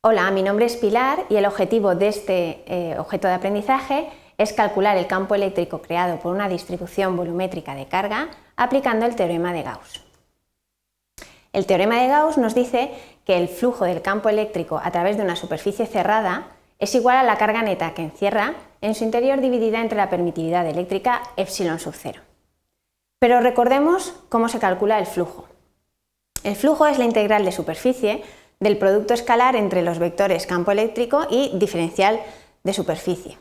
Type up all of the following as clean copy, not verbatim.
Hola, mi nombre es Pilar y el objetivo de este objeto de aprendizaje es calcular el campo eléctrico creado por una distribución volumétrica de carga aplicando el teorema de Gauss. El teorema de Gauss nos dice que el flujo del campo eléctrico a través de una superficie cerrada es igual a la carga neta que encierra en su interior dividida entre la permitividad eléctrica epsilon sub 0. Pero recordemos cómo se calcula el flujo. El flujo es la integral de superficie del producto escalar entre los vectores campo eléctrico y diferencial de superficie.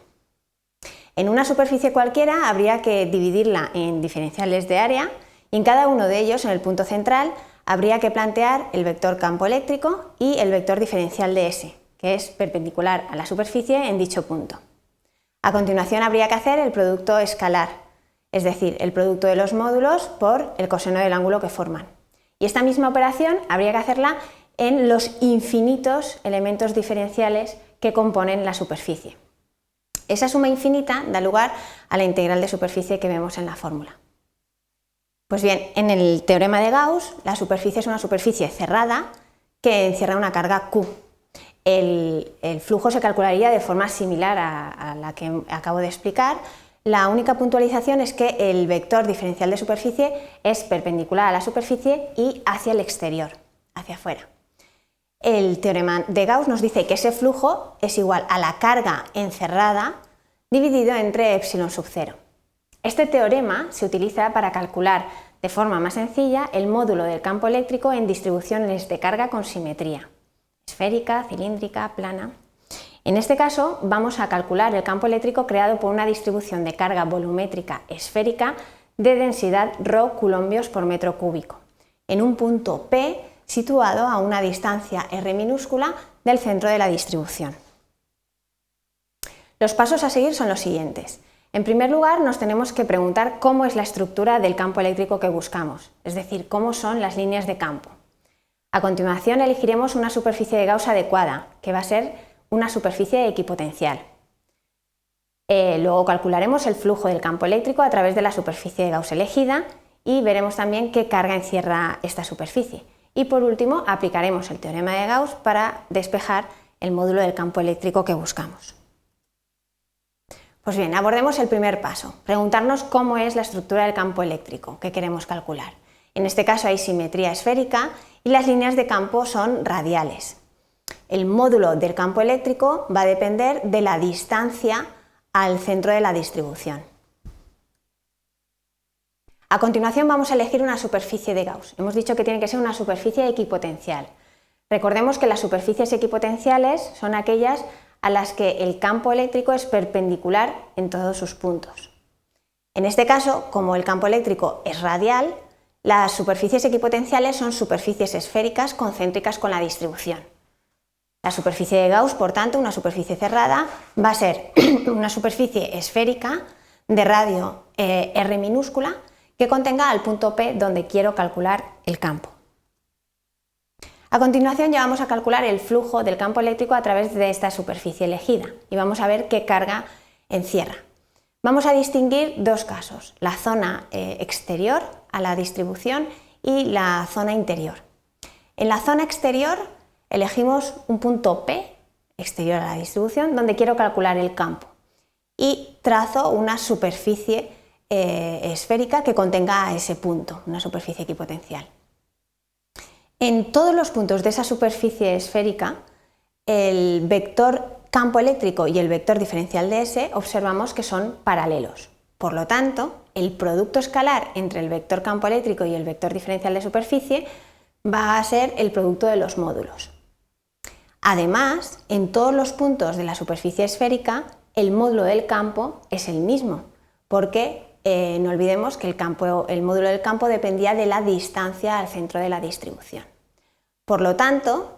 En una superficie cualquiera habría que dividirla en diferenciales de área y en cada uno de ellos, en el punto central, habría que plantear el vector campo eléctrico y el vector diferencial de S, que es perpendicular a la superficie en dicho punto. A continuación habría que hacer el producto escalar, es decir, el producto de los módulos por el coseno del ángulo que forman. Y esta misma operación habría que hacerla en los infinitos elementos diferenciales que componen la superficie. Esa suma infinita da lugar a la integral de superficie que vemos en la fórmula. Pues bien, en el teorema de Gauss, la superficie es una superficie cerrada que encierra una carga Q. El flujo se calcularía de forma similar a la que acabo de explicar. La única puntualización es que el vector diferencial de superficie es perpendicular a la superficie y hacia el exterior, hacia afuera. El teorema de Gauss nos dice que ese flujo es igual a la carga encerrada dividido entre epsilon sub 0. Este teorema se utiliza para calcular de forma más sencilla el módulo del campo eléctrico en distribuciones de carga con simetría, esférica, cilíndrica, plana. En este caso vamos a calcular el campo eléctrico creado por una distribución de carga volumétrica esférica de densidad ρ coulombios por metro cúbico, en un punto P situado a una distancia r minúscula del centro de la distribución. Los pasos a seguir son los siguientes. En primer lugar, nos tenemos que preguntar cómo es la estructura del campo eléctrico que buscamos, es decir, cómo son las líneas de campo. A continuación, elegiremos una superficie de Gauss adecuada, que va a ser una superficie equipotencial. Luego calcularemos el flujo del campo eléctrico a través de la superficie de Gauss elegida y veremos también qué carga encierra esta superficie. Y por último, aplicaremos el teorema de Gauss para despejar el módulo del campo eléctrico que buscamos. Pues bien, abordemos el primer paso, preguntarnos cómo es la estructura del campo eléctrico que queremos calcular. En este caso hay simetría esférica y las líneas de campo son radiales. El módulo del campo eléctrico va a depender de la distancia al centro de la distribución. A continuación vamos a elegir una superficie de Gauss. Hemos dicho que tiene que ser una superficie equipotencial. Recordemos que las superficies equipotenciales son aquellas a las que el campo eléctrico es perpendicular en todos sus puntos. En este caso, como el campo eléctrico es radial, las superficies equipotenciales son superficies esféricas concéntricas con la distribución. La superficie de Gauss, por tanto, una superficie cerrada, va a ser una superficie esférica de radio r minúscula que contenga al punto P donde quiero calcular el campo. A continuación ya vamos a calcular el flujo del campo eléctrico a través de esta superficie elegida y vamos a ver qué carga encierra. Vamos a distinguir dos casos, la zona exterior a la distribución y la zona interior. En la zona exterior elegimos un punto P, exterior a la distribución, donde quiero calcular el campo y trazo una superficie esférica que contenga ese punto, una superficie equipotencial. En todos los puntos de esa superficie esférica, el vector campo eléctrico y el vector diferencial de S observamos que son paralelos. Por lo tanto, el producto escalar entre el vector campo eléctrico y el vector diferencial de superficie va a ser el producto de los módulos. Además, en todos los puntos de la superficie esférica, el módulo del campo es el mismo, porque no olvidemos que el módulo del campo dependía de la distancia al centro de la distribución. Por lo tanto,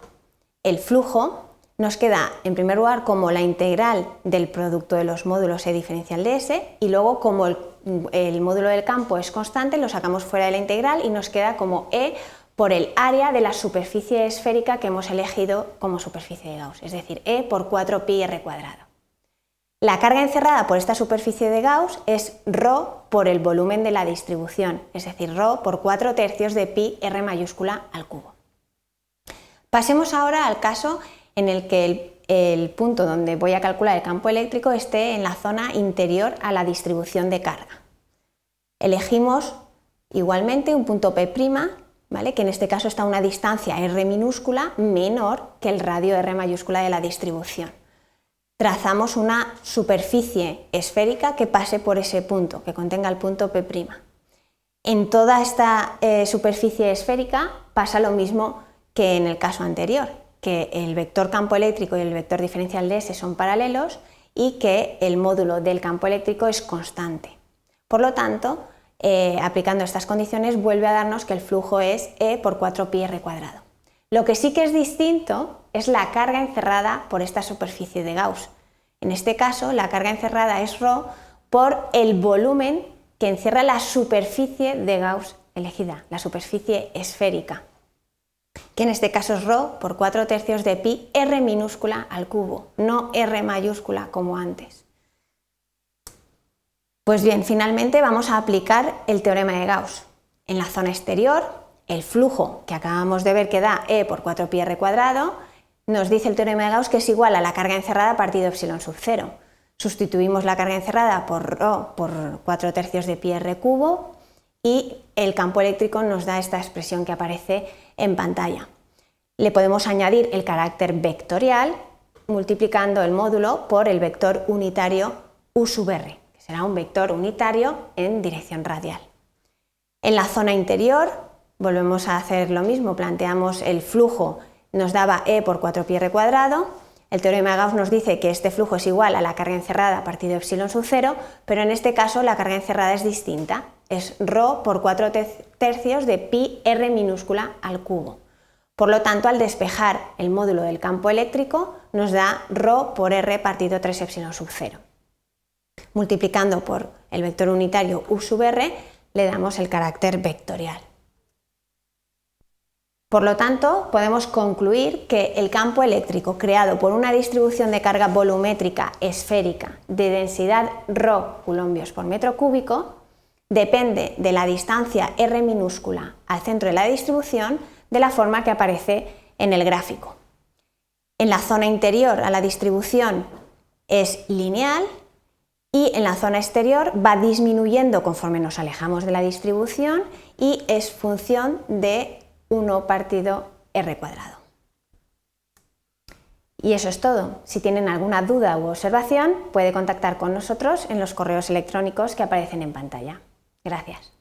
el flujo nos queda en primer lugar como la integral del producto de los módulos E diferencial de S y luego como el módulo del campo es constante lo sacamos fuera de la integral y nos queda como E por el área de la superficie esférica que hemos elegido como superficie de Gauss, es decir, E por 4pi r cuadrado. La carga encerrada por esta superficie de Gauss es ρ por el volumen de la distribución, es decir, ρ por 4/3 de pi r mayúscula al cubo. Pasemos ahora al caso en el que el punto donde voy a calcular el campo eléctrico esté en la zona interior a la distribución de carga. Elegimos igualmente un punto P', ¿vale? Que en este caso está a una distancia R minúscula menor que el radio R mayúscula de la distribución. Trazamos una superficie esférica que pase por ese punto, que contenga el punto P'. En toda esta superficie esférica pasa lo mismo que en el caso anterior, que el vector campo eléctrico y el vector diferencial de S son paralelos y que el módulo del campo eléctrico es constante. Por lo tanto, aplicando estas condiciones vuelve a darnos que el flujo es E por 4πr². Lo que sí que es distinto es la carga encerrada por esta superficie de Gauss. En este caso, la carga encerrada es ρ por el volumen que encierra la superficie de Gauss elegida, la superficie esférica, que en este caso es ρ por 4/3 de pi r minúscula al cubo, no r mayúscula como antes. Pues bien, finalmente vamos a aplicar el teorema de Gauss. En la zona exterior, el flujo que acabamos de ver que da E por 4πr², nos dice el teorema de Gauss que es igual a la carga encerrada partido epsilon sub 0. Sustituimos la carga encerrada por ρ por 4/3 de pi r cubo y el campo eléctrico nos da esta expresión que aparece en pantalla. Le podemos añadir el carácter vectorial multiplicando el módulo por el vector unitario u sub r, que será un vector unitario en dirección radial. En la zona interior volvemos a hacer lo mismo, planteamos el flujo, nos daba E por 4πr², el teorema de Gauss nos dice que este flujo es igual a la carga encerrada partido epsilon sub 0, pero en este caso la carga encerrada es distinta, es ρ por 4/3 de pi r minúscula al cubo. Por lo tanto, al despejar el módulo del campo eléctrico nos da ρ por r partido 3 epsilon sub 0. Multiplicando por el vector unitario u sub r le damos el carácter vectorial. Por lo tanto, podemos concluir que el campo eléctrico creado por una distribución de carga volumétrica esférica de densidad ρ coulombios por metro cúbico depende de la distancia r minúscula al centro de la distribución de la forma que aparece en el gráfico. En la zona interior a la distribución es lineal y en la zona exterior va disminuyendo conforme nos alejamos de la distribución y es función de 1 partido r². Y eso es todo. Si tienen alguna duda u observación, puede contactar con nosotros en los correos electrónicos que aparecen en pantalla. Gracias.